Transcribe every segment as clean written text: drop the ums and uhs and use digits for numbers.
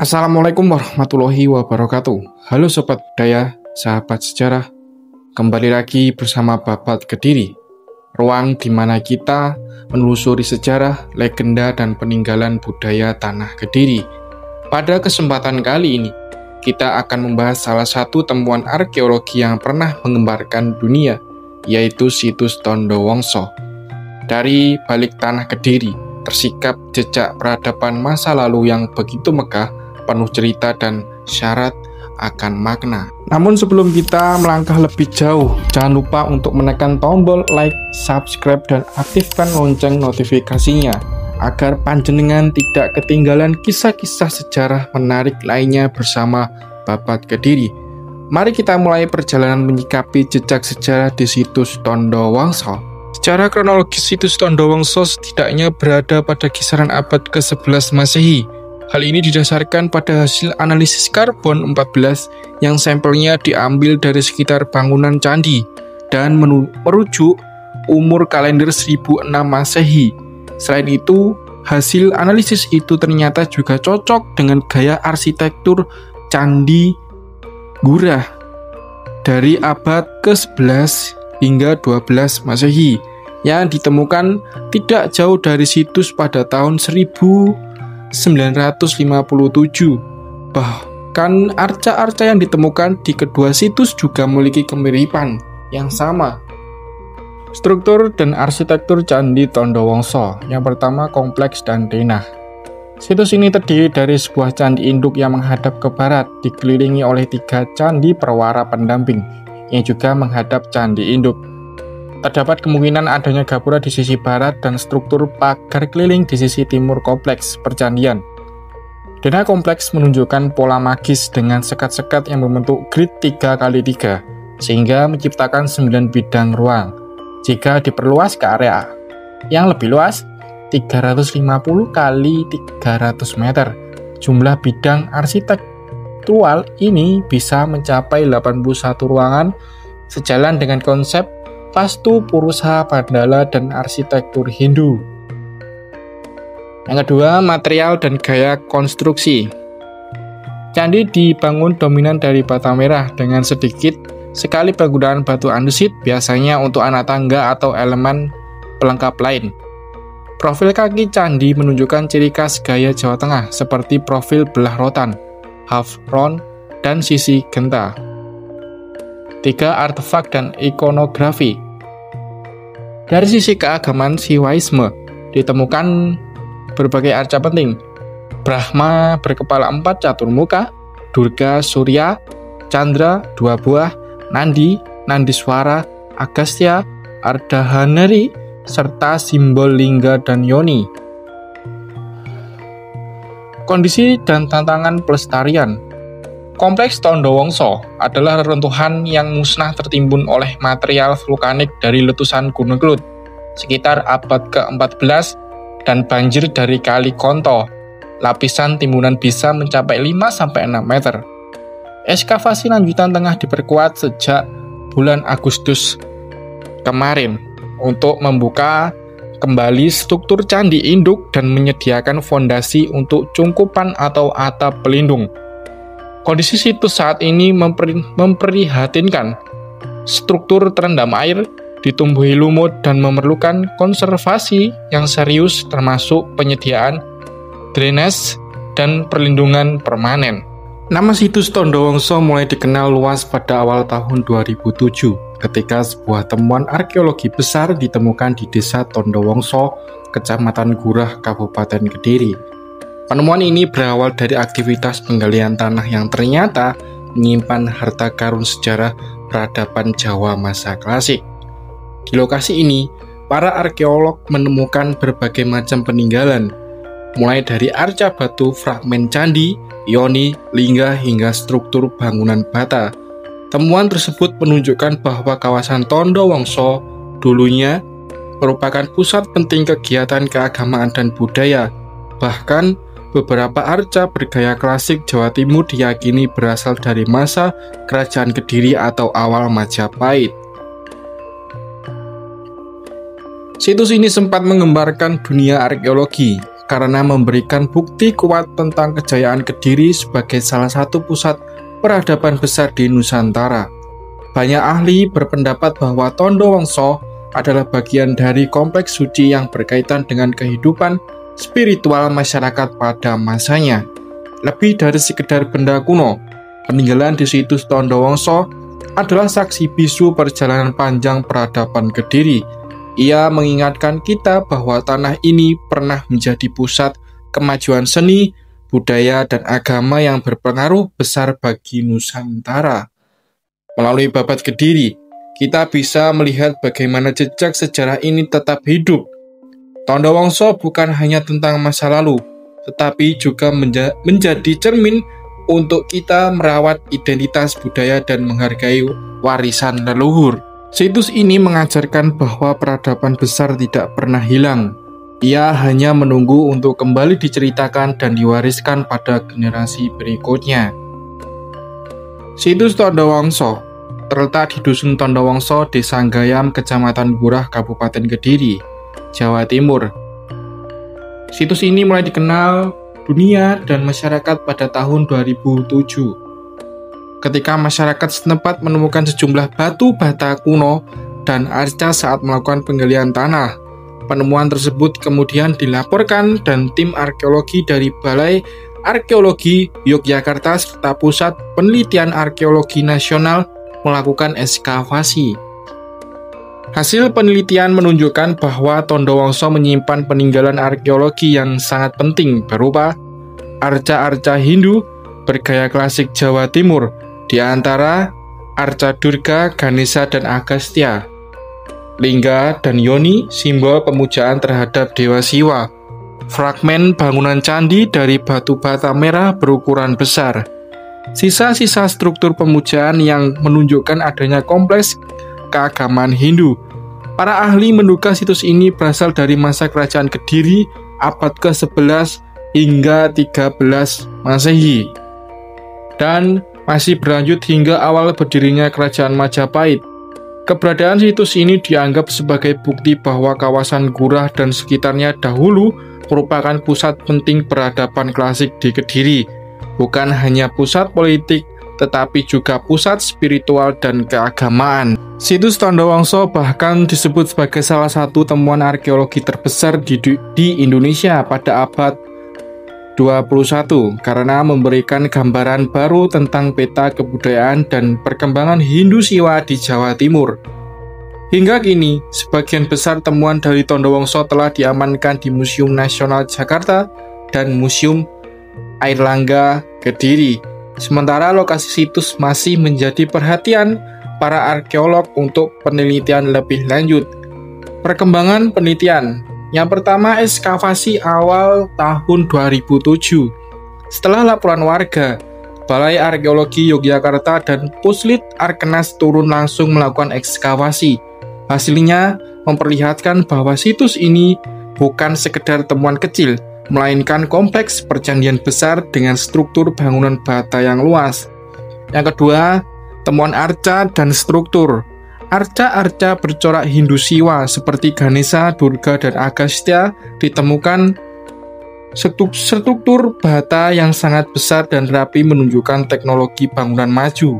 Assalamualaikum warahmatullahi wabarakatuh. Halo Sobat Budaya, sahabat sejarah. Kembali lagi bersama Babat Kediri, ruang di mana kita menelusuri sejarah, legenda, dan peninggalan budaya Tanah Kediri. Pada kesempatan kali ini, kita akan membahas salah satu temuan arkeologi yang pernah menggemparkan dunia, yaitu situs Tondo Wongso. Dari balik Tanah Kediri, tersikap jejak peradaban masa lalu yang begitu megah, penuh cerita dan syarat akan makna. Namun sebelum kita melangkah lebih jauh, jangan lupa untuk menekan tombol like, subscribe, dan aktifkan lonceng notifikasinya agar panjenengan tidak ketinggalan kisah-kisah sejarah menarik lainnya bersama Babat Kediri. Mari kita mulai perjalanan menyikapi jejak sejarah di situs Tondo Wongso. Secara kronologis, situs Tondo Wongso setidaknya berada pada kisaran abad ke-11 Masehi. Hal ini didasarkan pada hasil analisis karbon 14 yang sampelnya diambil dari sekitar bangunan candi dan merujuk umur kalender 1006 Masehi. Selain itu, hasil analisis itu ternyata juga cocok dengan gaya arsitektur Candi Gurah dari abad ke-11 hingga 12 Masehi yang ditemukan tidak jauh dari situs pada tahun 1957. Bahkan arca-arca yang ditemukan di kedua situs juga memiliki kemiripan yang sama. Struktur dan arsitektur Candi Tondo Wongso. Yang pertama, kompleks dan denah. Situs ini terdiri dari sebuah candi induk yang menghadap ke barat, dikelilingi oleh 3 candi perwara pendamping yang juga menghadap candi induk. Terdapat kemungkinan adanya gapura di sisi barat dan struktur pagar keliling di sisi timur kompleks percandian. Denah kompleks menunjukkan pola magis dengan sekat-sekat yang membentuk grid 3x3, sehingga menciptakan 9 bidang ruang. Jika diperluas ke area yang lebih luas, 350 x 300 meter, jumlah bidang arsitektural ini bisa mencapai 81 ruangan, sejalan dengan konsep Vastu Purusa Bandala dan arsitektur Hindu. Yang kedua, material dan gaya konstruksi. Candi dibangun dominan dari bata merah dengan sedikit sekali penggunaan batu andesit, biasanya untuk anak tangga atau elemen pelengkap lain. Profil kaki candi menunjukkan ciri khas gaya Jawa Tengah seperti profil belah rotan, half round, dan sisi genta. 3. Artefak dan ikonografi. Dari sisi keagamaan Siwaisme ditemukan berbagai arca penting. Brahma berkepala 4 catur muka, Durga, Surya, Chandra 2 buah, Nandi, Nandiswara, Agastya, Ardhanari, serta simbol lingga dan yoni. Kondisi dan tantangan pelestarian. Kompleks Tondo Wongso adalah reruntuhan yang musnah tertimbun oleh material vulkanik dari letusan Gunung Kelut sekitar abad ke-14 dan banjir dari Kali Konto. Lapisan timbunan bisa mencapai 5-6 meter. Ekskavasi lanjutan tengah diperkuat sejak bulan Agustus kemarin untuk membuka kembali struktur candi induk dan menyediakan fondasi untuk cungkupan atau atap pelindung. Kondisi situs saat ini memprihatinkan. Struktur terendam air, ditumbuhi lumut, dan memerlukan konservasi yang serius termasuk penyediaan drainase dan perlindungan permanen. Nama situs Tondo Wongso mulai dikenal luas pada awal tahun 2007 ketika sebuah temuan arkeologi besar ditemukan di desa Tondo Wongso, Kecamatan Gurah, Kabupaten Kediri. Penemuan ini berawal dari aktivitas penggalian tanah yang ternyata menyimpan harta karun sejarah peradaban Jawa masa klasik. Di lokasi ini, para arkeolog menemukan berbagai macam peninggalan, mulai dari arca batu, fragmen candi, yoni, lingga, hingga struktur bangunan bata. Temuan tersebut menunjukkan bahwa kawasan Tondo Wongso dulunya merupakan pusat penting kegiatan keagamaan dan budaya. Bahkan, beberapa arca bergaya klasik Jawa Timur diyakini berasal dari masa Kerajaan Kediri atau awal Majapahit. Situs ini sempat menggemparkan dunia arkeologi karena memberikan bukti kuat tentang kejayaan Kediri sebagai salah satu pusat peradaban besar di Nusantara. Banyak ahli berpendapat bahwa Tondo Wongso adalah bagian dari kompleks suci yang berkaitan dengan kehidupan spiritual masyarakat pada masanya. Lebih dari sekedar benda kuno, peninggalan di situs Tondo Wongso adalah saksi bisu perjalanan panjang peradaban Kediri. Ia mengingatkan kita bahwa tanah ini pernah menjadi pusat kemajuan seni, budaya, dan agama yang berpengaruh besar bagi Nusantara. Melalui babat Kediri, kita bisa melihat bagaimana jejak sejarah ini tetap hidup. Tondo Wongso bukan hanya tentang masa lalu, tetapi juga menjadi cermin untuk kita merawat identitas budaya dan menghargai warisan leluhur. Situs ini mengajarkan bahwa peradaban besar tidak pernah hilang. Ia hanya menunggu untuk kembali diceritakan dan diwariskan pada generasi berikutnya. Situs Tondo Wongso terletak di Dusun Tondo Wongso, Desa Gayam, Kecamatan Gurah, Kabupaten Kediri, Jawa Timur. Situs ini mulai dikenal dunia dan masyarakat pada tahun 2007. Ketika masyarakat setempat menemukan sejumlah batu bata kuno dan arca saat melakukan penggalian tanah. Penemuan tersebut kemudian dilaporkan dan tim arkeologi dari Balai Arkeologi Yogyakarta serta Pusat Penelitian Arkeologi Nasional melakukan ekskavasi. Hasil penelitian menunjukkan bahwa Tondo Wongso menyimpan peninggalan arkeologi yang sangat penting berupa arca-arca Hindu bergaya klasik Jawa Timur, di antara arca Durga, Ganesha, dan Agastya, lingga dan yoni, simbol pemujaan terhadap Dewa Siwa, fragmen bangunan candi dari batu bata merah berukuran besar, sisa-sisa struktur pemujaan yang menunjukkan adanya kompleks keagamaan Hindu. Para ahli menduga situs ini berasal dari masa kerajaan Kediri abad ke-11 hingga 13 Masehi dan masih berlanjut hingga awal berdirinya kerajaan Majapahit. Keberadaan situs ini dianggap sebagai bukti bahwa kawasan Gurah dan sekitarnya dahulu merupakan pusat penting peradaban klasik di Kediri, bukan hanya pusat politik, tetapi juga pusat spiritual dan keagamaan. Situs Tondo Wongso bahkan disebut sebagai salah satu temuan arkeologi terbesar di Indonesia pada abad 21 karena memberikan gambaran baru tentang peta kebudayaan dan perkembangan Hindu Siwa di Jawa Timur. Hingga kini, sebagian besar temuan dari Tondo Wongso telah diamankan di Museum Nasional Jakarta dan Museum Airlangga Kediri. Sementara lokasi situs masih menjadi perhatian para arkeolog untuk penelitian lebih lanjut. Perkembangan penelitian. Yang pertama, ekskavasi awal tahun 2007. Setelah laporan warga, Balai Arkeologi Yogyakarta dan Puslit Arkenas turun langsung melakukan ekskavasi. Hasilnya memperlihatkan bahwa situs ini bukan sekedar temuan kecil, melainkan kompleks percandaian besar dengan struktur bangunan bata yang luas. Yang kedua, temuan arca dan struktur. Arca-arca bercorak Hindu Siwa seperti Ganesha, Durga, dan Agastya ditemukan struktur bata yang sangat besar dan rapi menunjukkan teknologi bangunan maju.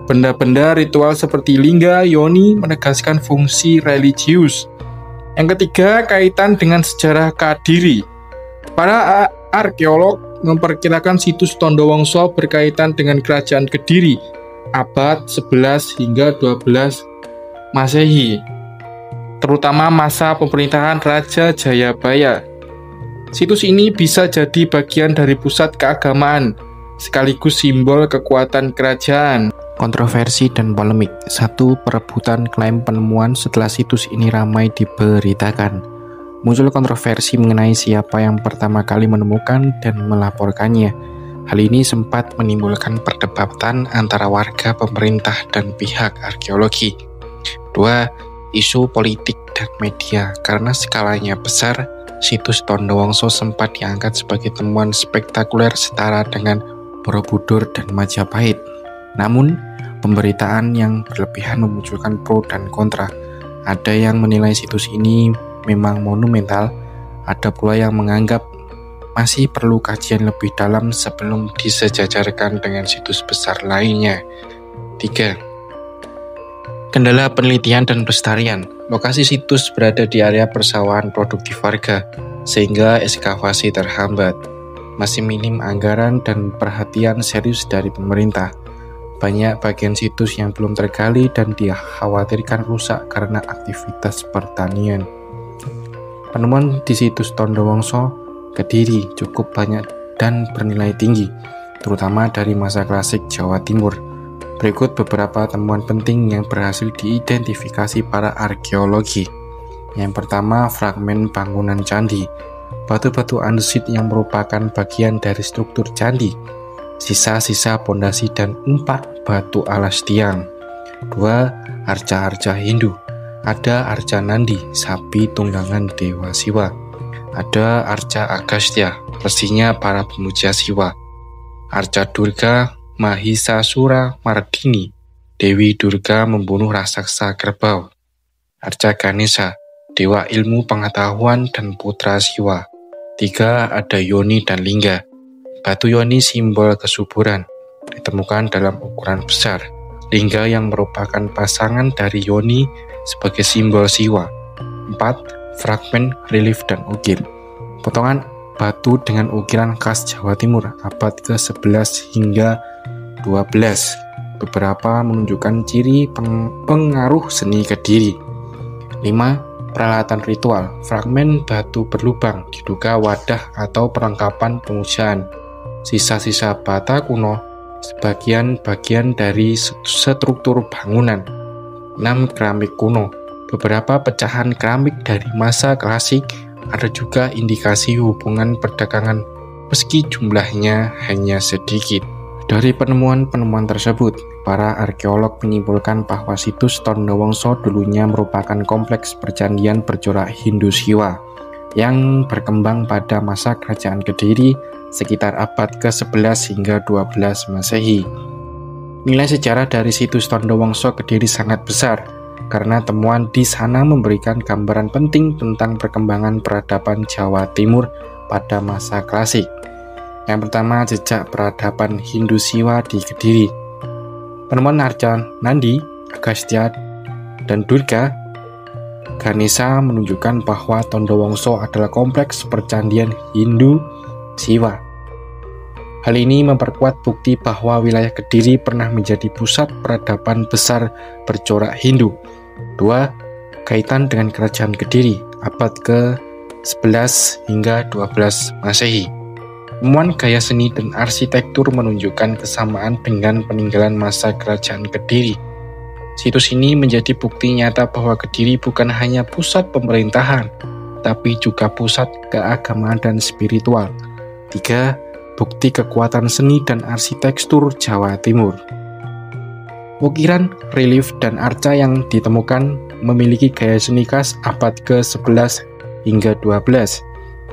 Benda-benda ritual seperti lingga, yoni menegaskan fungsi religius. Yang ketiga, kaitan dengan sejarah Kediri. Para arkeolog memperkirakan situs Tondo Wongso berkaitan dengan kerajaan Kediri abad 11 hingga 12 Masehi, terutama masa pemerintahan Raja Jayabaya. Situs ini bisa jadi bagian dari pusat keagamaan, sekaligus simbol kekuatan kerajaan. Kontroversi dan polemik. 1. Perebutan klaim penemuan setelah situs ini ramai diberitakan. Muncul kontroversi mengenai siapa yang pertama kali menemukan dan melaporkannya. Hal ini sempat menimbulkan perdebatan antara warga, pemerintah, dan pihak arkeologi. 2. Isu politik dan media. Karena skalanya besar, situs Tondo Wongso sempat diangkat sebagai temuan spektakuler setara dengan Borobudur dan Majapahit. Namun, pemberitaan yang berlebihan memunculkan pro dan kontra. Ada yang menilai situs ini memang monumental, ada pula yang menganggap masih perlu kajian lebih dalam sebelum disejajarkan dengan situs besar lainnya. 3. Kendala penelitian dan pelestarian. Lokasi situs berada di area persawahan produktif warga, sehingga ekskavasi terhambat. Masih minim anggaran dan perhatian serius dari pemerintah. Banyak bagian situs yang belum tergali dan dikhawatirkan rusak karena aktivitas pertanian. Penemuan di situs Tondowongso, Kediri cukup banyak dan bernilai tinggi, terutama dari masa klasik Jawa Timur. Berikut beberapa temuan penting yang berhasil diidentifikasi para arkeologi. Yang pertama, fragmen bangunan candi. Batu-batu andesit yang merupakan bagian dari struktur candi. Sisa-sisa pondasi dan 4 batu alas tiang. 2. Arca-arca Hindu. Ada arca Nandi, sapi tunggangan Dewa Siwa. Ada arca Agastya, pastinya para pemuja Siwa. Arca Durga, Mahisasura Mardini, Dewi Durga membunuh raksasa kerbau. Arca Ganesha, dewa ilmu pengetahuan dan putra Siwa. 3. Ada Yoni dan Lingga. Batu Yoni simbol kesuburan, ditemukan dalam ukuran besar. Lingga yang merupakan pasangan dari Yoni sebagai simbol Siwa. 4. Fragmen relief dan ukir. Potongan batu dengan ukiran khas Jawa Timur abad ke-11 hingga 12. Beberapa menunjukkan ciri pengaruh seni Kediri. 5. Peralatan ritual. Fragmen batu berlubang, diduga wadah atau perlengkapan pemujaan. Sisa-sisa bata kuno, sebagian bagian dari struktur bangunan. 6. Keramik kuno. Beberapa pecahan keramik dari masa klasik. Ada juga indikasi hubungan perdagangan, meski jumlahnya hanya sedikit. Dari penemuan-penemuan tersebut, para arkeolog menyimpulkan bahwa situs Tondowongso dulunya merupakan kompleks percandian bercorak Hindu Siwa yang berkembang pada masa kerajaan Kediri sekitar abad ke-11 hingga 12 Masehi. Nilai sejarah dari situs Tondowongso Kediri sangat besar, karena temuan di sana memberikan gambaran penting tentang perkembangan peradaban Jawa Timur pada masa klasik. Yang pertama, jejak peradaban Hindu Siwa di Kediri. Penemuan arca Nandi, Agastya, dan Durga Ganesha menunjukkan bahwa Tondowongso adalah kompleks percandian Hindu Siwa. Hal ini memperkuat bukti bahwa wilayah Kediri pernah menjadi pusat peradaban besar bercorak Hindu. 2. Kaitan dengan kerajaan Kediri abad ke-11 hingga 12 Masehi. Temuan gaya seni dan arsitektur menunjukkan kesamaan dengan peninggalan masa kerajaan Kediri. Situs ini menjadi bukti nyata bahwa Kediri bukan hanya pusat pemerintahan, tapi juga pusat keagamaan dan spiritual. 3. Bukti kekuatan seni dan arsitektur Jawa Timur. Ukiran, relief, dan arca yang ditemukan memiliki gaya seni khas abad ke-11 hingga 12,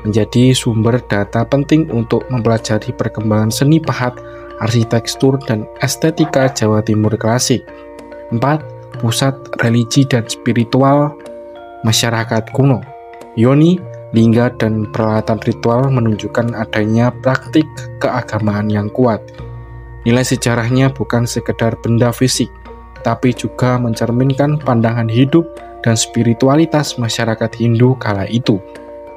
menjadi sumber data penting untuk mempelajari perkembangan seni pahat, arsitektur, dan estetika Jawa Timur klasik. 4. Pusat religi dan spiritual masyarakat kuno. Yoni, lingga, dan peralatan ritual menunjukkan adanya praktik keagamaan yang kuat. Nilai sejarahnya bukan sekedar benda fisik, tapi juga mencerminkan pandangan hidup dan spiritualitas masyarakat Hindu kala itu.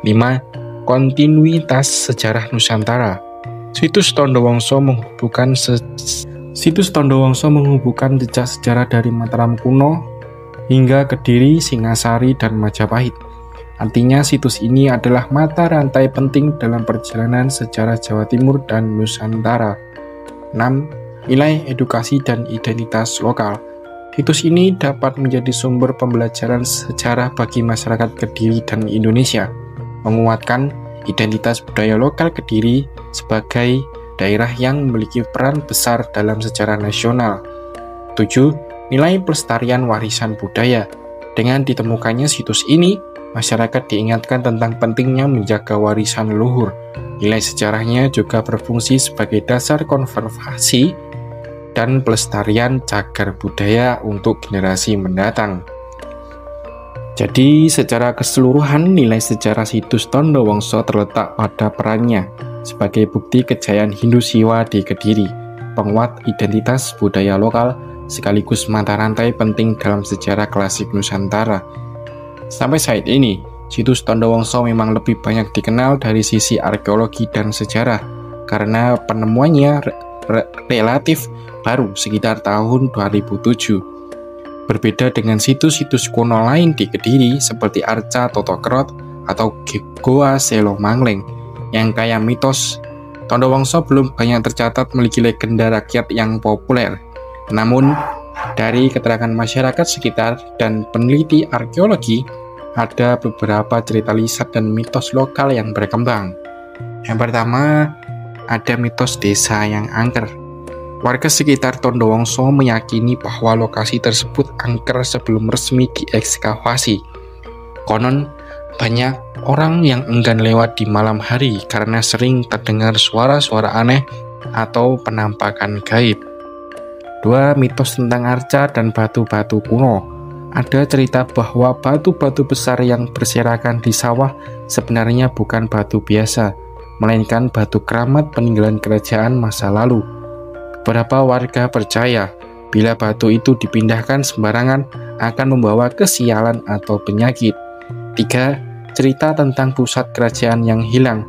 5. Kontinuitas sejarah Nusantara. Situs Tondowongso menghubungkan jejak sejarah dari Mataram kuno hingga Kediri, Singasari, dan Majapahit. Artinya situs ini adalah mata rantai penting dalam perjalanan sejarah Jawa Timur dan Nusantara. 6. Nilai edukasi dan identitas lokal. Situs ini dapat menjadi sumber pembelajaran sejarah bagi masyarakat Kediri dan Indonesia, menguatkan identitas budaya lokal Kediri sebagai daerah yang memiliki peran besar dalam sejarah nasional. 7. Nilai pelestarian warisan budaya. Dengan ditemukannya situs ini, masyarakat diingatkan tentang pentingnya menjaga warisan leluhur. Nilai sejarahnya juga berfungsi sebagai dasar konservasi dan pelestarian cagar budaya untuk generasi mendatang. Jadi, secara keseluruhan, nilai sejarah situs Tondowongso terletak pada perannya sebagai bukti kejayaan Hindu Siwa di Kediri, penguat identitas budaya lokal, sekaligus mata rantai penting dalam sejarah klasik Nusantara. Sampai saat ini, situs Tondowongso memang lebih banyak dikenal dari sisi arkeologi dan sejarah, karena penemuannya relatif baru sekitar tahun 2007. Berbeda dengan situs-situs kuno lain di Kediri seperti Arca Totokrot atau Goa Selo Mangleng yang kaya mitos, Tondowongso belum banyak tercatat memiliki legenda rakyat yang populer. Namun, dari keterangan masyarakat sekitar dan peneliti arkeologi, ada beberapa cerita lisan dan mitos lokal yang berkembang. Yang pertama, ada mitos desa yang angker. Warga sekitar Tondowongso meyakini bahwa lokasi tersebut angker sebelum resmi diekskavasi. Konon, banyak orang yang enggan lewat di malam hari karena sering terdengar suara-suara aneh atau penampakan gaib. 2. Mitos tentang arca dan batu-batu kuno. Ada cerita bahwa batu-batu besar yang berserakan di sawah sebenarnya bukan batu biasa, melainkan batu keramat peninggalan kerajaan masa lalu. Beberapa warga percaya bila batu itu dipindahkan sembarangan akan membawa kesialan atau penyakit. 3. Cerita tentang pusat kerajaan yang hilang.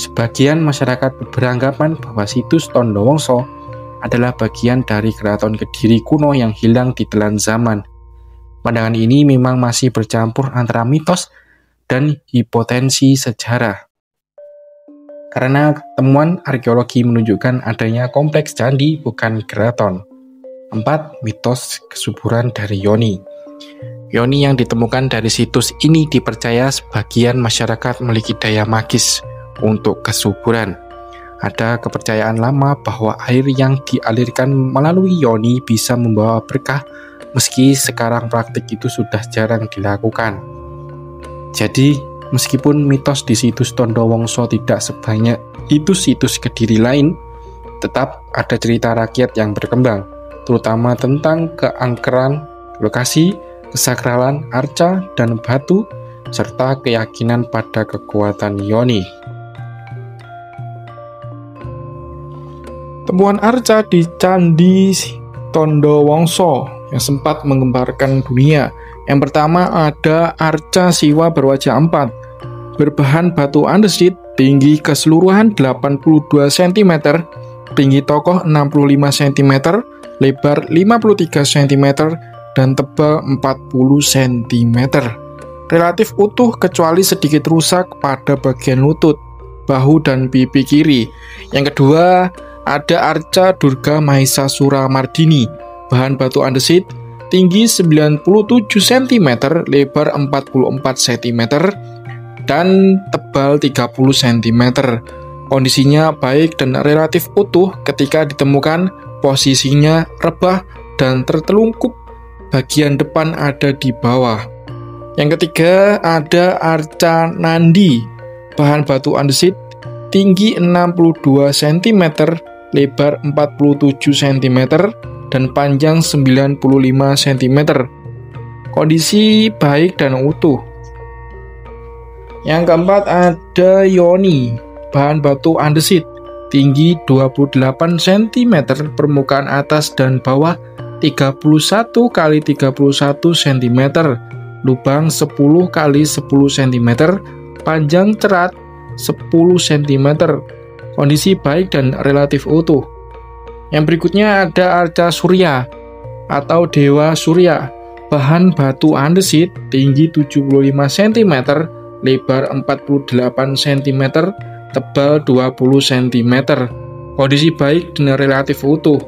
Sebagian masyarakat beranggapan bahwa situs Tondowongso adalah bagian dari keraton Kediri kuno yang hilang ditelan zaman. Pandangan ini memang masih bercampur antara mitos dan hipotensi sejarah. Karena temuan arkeologi menunjukkan adanya kompleks candi bukan keraton. 4. Mitos kesuburan dari Yoni. Yoni yang ditemukan dari situs ini dipercaya sebagian masyarakat memiliki daya magis untuk kesuburan. Ada kepercayaan lama bahwa air yang dialirkan melalui Yoni bisa membawa berkah, meski sekarang praktik itu sudah jarang dilakukan. Jadi, meskipun mitos di situs Tondowongso tidak sebanyak itu situs Kediri lain, tetap ada cerita rakyat yang berkembang, terutama tentang keangkeran lokasi, kesakralan arca dan batu, serta keyakinan pada kekuatan Yoni. Temuan arca di Candi Tondowongso yang sempat menggemparkan dunia. Yang pertama ada arca Siwa berwajah 4, berbahan batu andesit, tinggi keseluruhan 82 cm, tinggi tokoh 65 cm, lebar 53 cm, dan tebal 40 cm. Relatif utuh kecuali sedikit rusak pada bagian lutut, bahu, dan pipi kiri. Yang kedua ada arca Durga Mahisasura Mardini, bahan batu andesit, tinggi 97 cm, lebar 44 cm, dan tebal 30 cm. Kondisinya baik dan relatif utuh ketika ditemukan, posisinya rebah dan tertelungkup, bagian depan ada di bawah. Yang ketiga ada arca Nandi, bahan batu andesit, tinggi 62 cm, lebar 47 cm, dan panjang 95 cm. Kondisi baik dan utuh. Yang keempat ada Yoni, bahan batu andesit, tinggi 28 cm, permukaan atas dan bawah 31 x 31 cm, lubang 10 x 10 cm, panjang cerat 10 cm. Kondisi baik dan relatif utuh. Yang berikutnya ada arca Surya atau Dewa Surya, bahan batu andesit, tinggi 75 cm, lebar 48 cm, tebal 20 cm. Kondisi baik dan relatif utuh.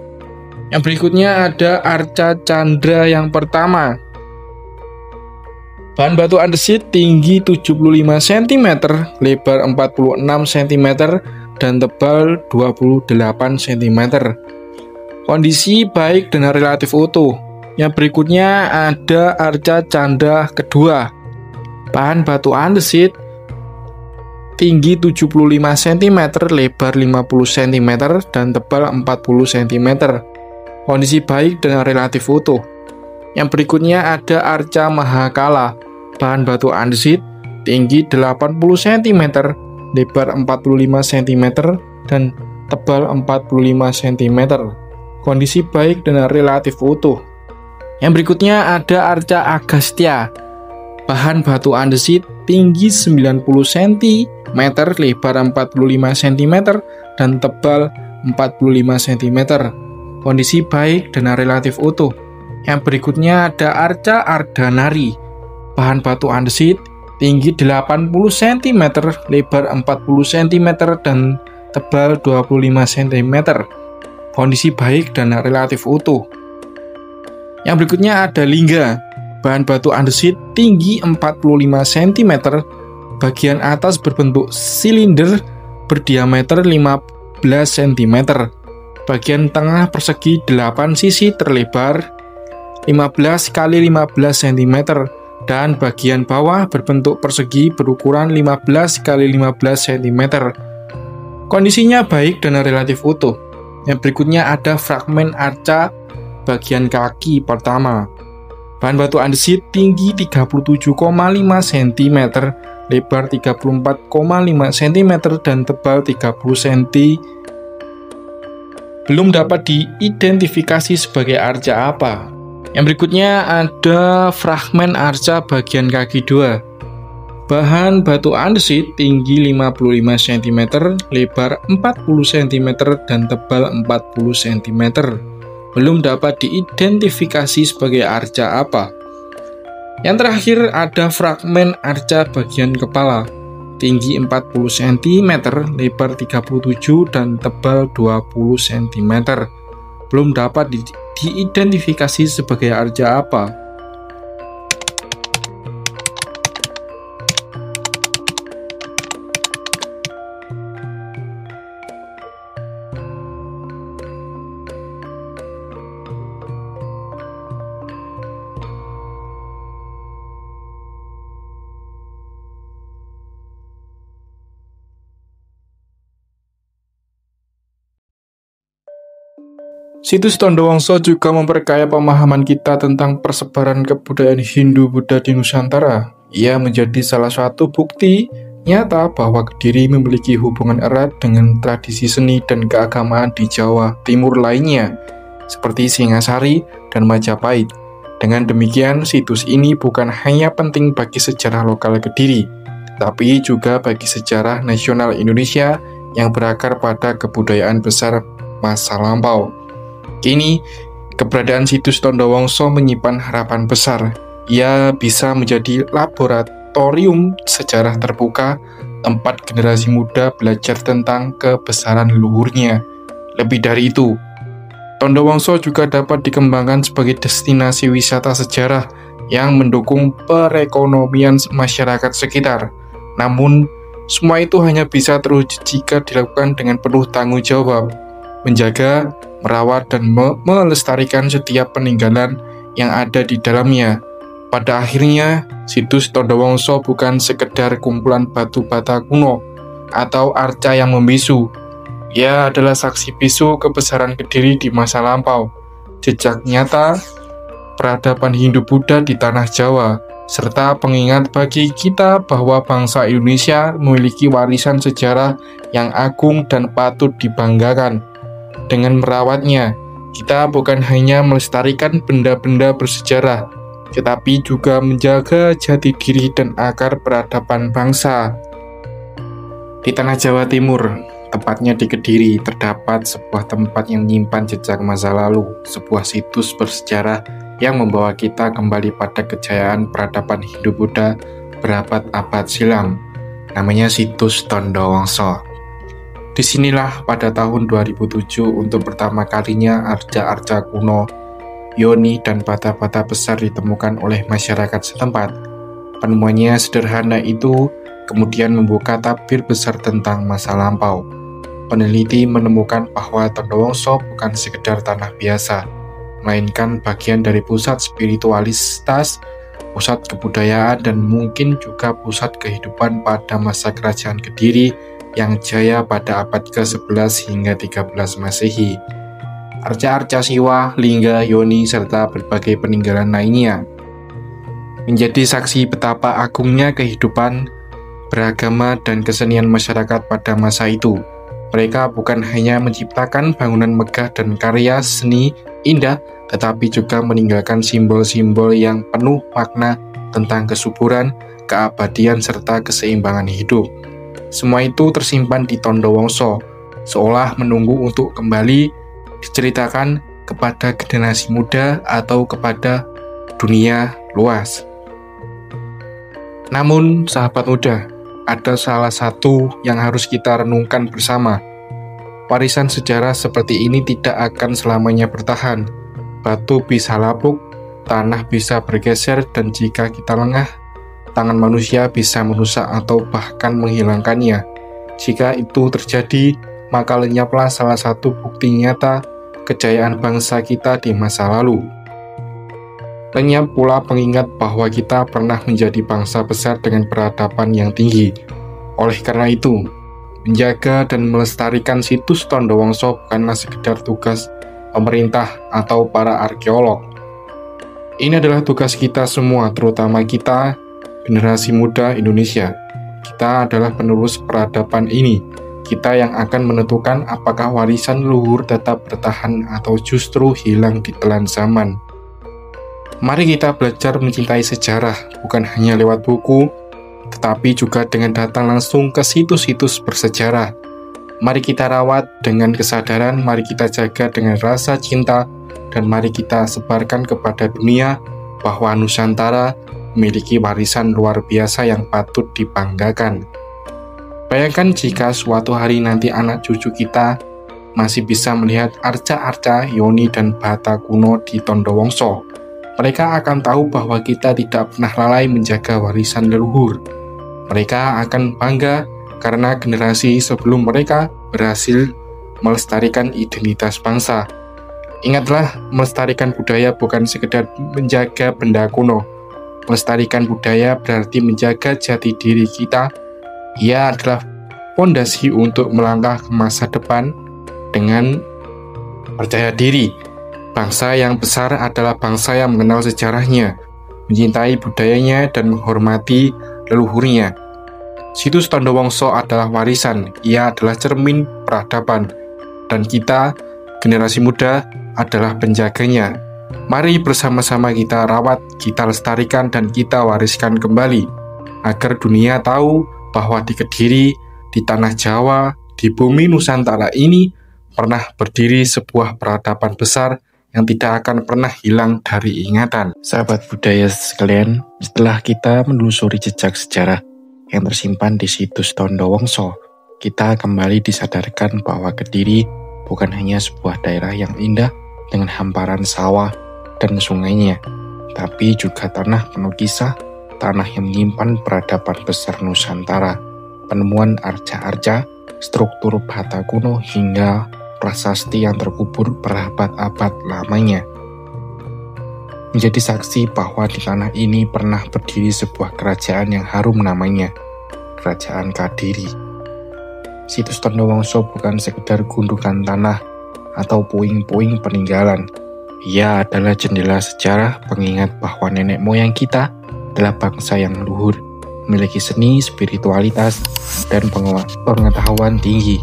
Yang berikutnya ada arca Candra yang pertama, bahan batu andesit, tinggi 75 cm, lebar 46 cm, dan tebal 28 cm. Kondisi baik dan relatif utuh. Yang berikutnya ada arca Canda kedua, bahan batu andesit, tinggi 75 cm, lebar 50 cm, dan tebal 40 cm. Kondisi baik dan relatif utuh. Yang berikutnya ada arca Mahakala, Bahan batu andesit tinggi 80 cm, lebar 45 cm, dan tebal 45 cm. Kondisi baik dan relatif utuh. Yang berikutnya ada arca Agastya. Bahan batu andesit tinggi 90 cm, lebar 45 cm, dan tebal 45 cm. Kondisi baik dan relatif utuh. Yang berikutnya ada arca Ardhanari. Bahan batu andesit tinggi 80 cm, lebar 40 cm, dan tebal 25 cm. Kondisi baik dan relatif utuh. Yang berikutnya ada lingga. Bahan batu andesit tinggi 45 cm, bagian atas berbentuk silinder berdiameter 15 cm. Bagian tengah persegi 8 sisi terlebar 15 x 15 cm, dan bagian bawah berbentuk persegi berukuran 15 x 15 cm. Kondisinya baik dan relatif utuh. Yang berikutnya ada fragmen arca bagian kaki pertama. Bahan batu andesit tinggi 37,5 cm, lebar 34,5 cm, dan tebal 30 cm. Belum dapat diidentifikasi sebagai arca apa. Yang berikutnya ada fragmen arca bagian kaki 2. Bahan batu andesit tinggi 55 cm, lebar 40 cm, dan tebal 40 cm. Belum dapat diidentifikasi sebagai arca apa. Yang terakhir ada fragmen arca bagian kepala, tinggi 40 cm, lebar 37, dan tebal 20 cm. Belum dapat diidentifikasi sebagai arca apa. Situs Tondowongso juga memperkaya pemahaman kita tentang persebaran kebudayaan Hindu-Buddha di Nusantara. Ia menjadi salah satu bukti nyata bahwa Kediri memiliki hubungan erat dengan tradisi seni dan keagamaan di Jawa Timur lainnya, seperti Singasari dan Majapahit. Dengan demikian, situs ini bukan hanya penting bagi sejarah lokal Kediri, tapi juga bagi sejarah nasional Indonesia yang berakar pada kebudayaan besar masa lampau. Kini, keberadaan situs Tondowongso menyimpan harapan besar. Ia bisa menjadi laboratorium sejarah terbuka, tempat generasi muda belajar tentang kebesaran leluhurnya. Lebih dari itu, Tondowongso juga dapat dikembangkan sebagai destinasi wisata sejarah yang mendukung perekonomian masyarakat sekitar. Namun, semua itu hanya bisa terwujud jika dilakukan dengan penuh tanggung jawab, menjaga, merawat, dan melestarikan setiap peninggalan yang ada di dalamnya. Pada akhirnya, situs Tondowongso bukan sekedar kumpulan batu bata kuno atau arca yang membisu. Ia adalah saksi bisu kebesaran Kediri di masa lampau, jejak nyata peradaban Hindu-Buddha di tanah Jawa, serta pengingat bagi kita bahwa bangsa Indonesia memiliki warisan sejarah yang agung dan patut dibanggakan. Dengan merawatnya, kita bukan hanya melestarikan benda-benda bersejarah, tetapi juga menjaga jati diri dan akar peradaban bangsa. Di tanah Jawa Timur, tepatnya di Kediri, terdapat sebuah tempat yang menyimpan jejak masa lalu, sebuah situs bersejarah yang membawa kita kembali pada kejayaan peradaban Hindu-Buddha berabad-abad silam. Namanya situs Tondowongso. Disinilah pada tahun 2007 untuk pertama kalinya arca-arca kuno, yoni, dan bata-bata besar ditemukan oleh masyarakat setempat. Penemuannya sederhana itu kemudian membuka tabir besar tentang masa lampau. Peneliti menemukan bahwa Tondowongso bukan sekedar tanah biasa, melainkan bagian dari pusat spiritualitas, pusat kebudayaan, dan mungkin juga pusat kehidupan pada masa kerajaan Kediri yang jaya pada abad ke-11 hingga 13 Masehi. Arca-arca Siwa, lingga, yoni, serta berbagai peninggalan lainnya. menjadi saksi betapa agungnya kehidupan beragama dan kesenian masyarakat pada masa itu. Mereka bukan hanya menciptakan bangunan megah dan karya seni indah, tetapi juga meninggalkan simbol-simbol yang penuh makna tentang kesuburan, keabadian, serta keseimbangan hidup. Semua itu tersimpan di Tondo Wongso, seolah menunggu untuk kembali diceritakan kepada generasi muda atau kepada dunia luas. Namun, sahabat muda, ada salah satu yang harus kita renungkan bersama. Warisan sejarah seperti ini tidak akan selamanya bertahan. Batu bisa lapuk, tanah bisa bergeser, dan jika kita lengah, tangan manusia bisa merusak atau bahkan menghilangkannya. Jika itu terjadi, maka lenyaplah salah satu bukti nyata kejayaan bangsa kita di masa lalu. Lenyap pula pengingat bahwa kita pernah menjadi bangsa besar dengan peradaban yang tinggi. Oleh karena itu, menjaga dan melestarikan situs Tondo Wongso bukanlah sekedar tugas pemerintah atau para arkeolog. Ini adalah tugas kita semua, terutama kita, generasi muda Indonesia. Kita adalah penerus peradaban ini. Kita yang akan menentukan apakah warisan leluhur tetap bertahan atau justru hilang ditelan zaman. Mari kita belajar mencintai sejarah, bukan hanya lewat buku, tetapi juga dengan datang langsung ke situs-situs bersejarah. Mari kita rawat dengan kesadaran, mari kita jaga dengan rasa cinta, dan mari kita sebarkan kepada dunia bahwa Nusantara memiliki warisan luar biasa yang patut dibanggakan. Bayangkan jika suatu hari nanti anak cucu kita masih bisa melihat arca-arca Yoni dan Bata kuno di Tondo Wongso. Mereka akan tahu bahwa kita tidak pernah lalai menjaga warisan leluhur. Mereka akan bangga karena generasi sebelum mereka berhasil melestarikan identitas bangsa. Ingatlah, melestarikan budaya bukan sekedar menjaga benda kuno. Melestarikan budaya berarti menjaga jati diri kita. Ia adalah fondasi untuk melangkah ke masa depan dengan percaya diri. Bangsa yang besar adalah bangsa yang mengenal sejarahnya, mencintai budayanya, dan menghormati leluhurnya. Situs Tondo Wongso adalah warisan, ia adalah cermin peradaban, dan kita, generasi muda, adalah penjaganya. Mari bersama-sama kita rawat, kita lestarikan, dan kita wariskan kembali, agar dunia tahu bahwa di Kediri, di tanah Jawa, di bumi Nusantara ini, pernah berdiri sebuah peradaban besar yang tidak akan pernah hilang dari ingatan. Sahabat budaya sekalian, setelah kita menelusuri jejak sejarah yang tersimpan di situs Tondo Wongso, kita kembali disadarkan bahwa Kediri bukan hanya sebuah daerah yang indah dengan hamparan sawah dan sungainya, tapi juga tanah penuh kisah, tanah yang menyimpan peradaban besar Nusantara, penemuan arca-arca, struktur bata kuno, hingga prasasti yang terkubur berabad-abad lamanya. Menjadi saksi bahwa di tanah ini pernah berdiri sebuah kerajaan yang harum namanya, Kerajaan Kadiri. Situs Tondo Wongso bukan sekedar gundukan tanah atau puing-puing peninggalan. Ia adalah jendela sejarah pengingat bahwa nenek moyang kita adalah bangsa yang luhur, memiliki seni, spiritualitas, dan pengetahuan tinggi.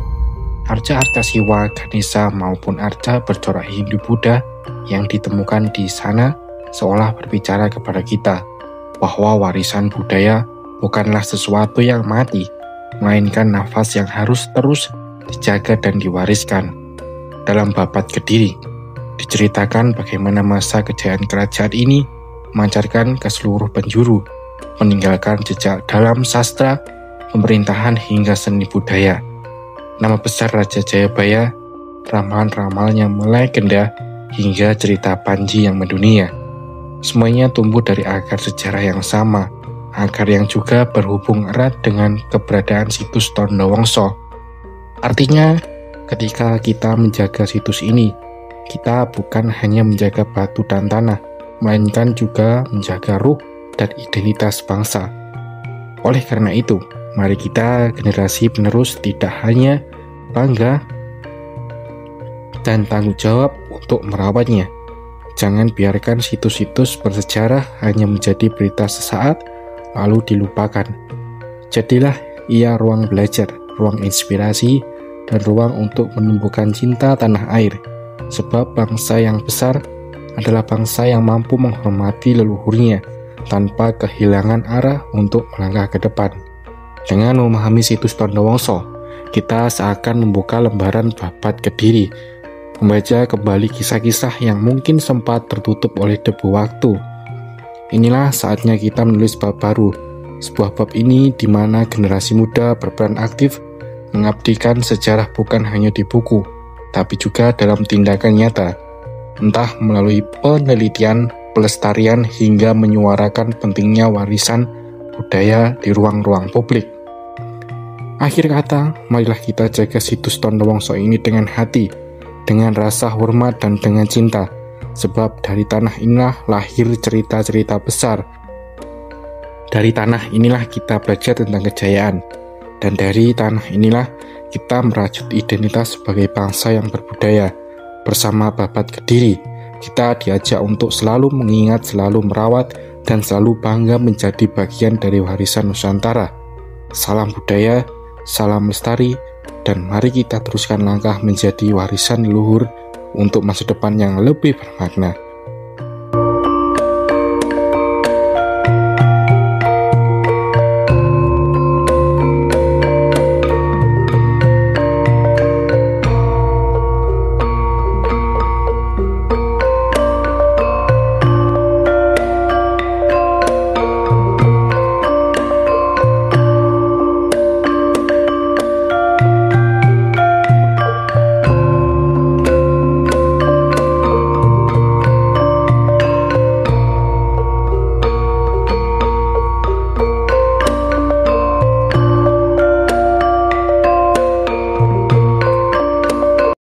Arca-arca Siwa, Ganesha, maupun arca bercorak Hindu-Buddha yang ditemukan di sana seolah berbicara kepada kita bahwa warisan budaya bukanlah sesuatu yang mati, melainkan nafas yang harus terus dijaga dan diwariskan. Dalam Babat Kediri, diceritakan bagaimana masa kejayaan kerajaan ini memancarkan ke seluruh penjuru, meninggalkan jejak dalam sastra, pemerintahan, hingga seni budaya. Nama besar Raja Jayabaya, ramalan-ramalan yang melegenda, hingga cerita Panji yang mendunia. Semuanya tumbuh dari akar sejarah yang sama, akar yang juga berhubung erat dengan keberadaan situs Tondo Wongso. Artinya, ketika kita menjaga situs ini, kita bukan hanya menjaga batu dan tanah, melainkan juga menjaga ruh dan identitas bangsa. Oleh karena itu, mari kita generasi penerus tidak hanya bangga dan tanggung jawab untuk merawatnya, Jangan biarkan situs-situs bersejarah hanya menjadi berita sesaat lalu dilupakan. Jadilah ia ruang belajar, ruang inspirasi, dan ruang untuk menumbuhkan cinta tanah air. Sebab bangsa yang besar adalah bangsa yang mampu menghormati leluhurnya tanpa kehilangan arah untuk melangkah ke depan. Dengan memahami situs Tondowongso, kita seakan membuka lembaran babat Kediri, membaca kembali kisah-kisah yang mungkin sempat tertutup oleh debu waktu. Inilah saatnya kita menulis bab baru, sebuah bab ini di mana generasi muda berperan aktif mengabdikan sejarah bukan hanya di buku, tapi juga dalam tindakan nyata, entah melalui penelitian, pelestarian, hingga menyuarakan pentingnya warisan budaya di ruang-ruang publik. Akhir kata, marilah kita jaga situs Tondowongso ini dengan hati, dengan rasa hormat dan dengan cinta, sebab dari tanah inilah lahir cerita-cerita besar. Dari tanah inilah kita belajar tentang kejayaan, dan dari tanah inilah kita merajut identitas sebagai bangsa yang berbudaya. Bersama Babat Kediri, kita diajak untuk selalu mengingat, selalu merawat, dan selalu bangga menjadi bagian dari warisan Nusantara. Salam budaya, salam lestari, dan mari kita teruskan langkah menjadi warisan leluhur untuk masa depan yang lebih bermakna.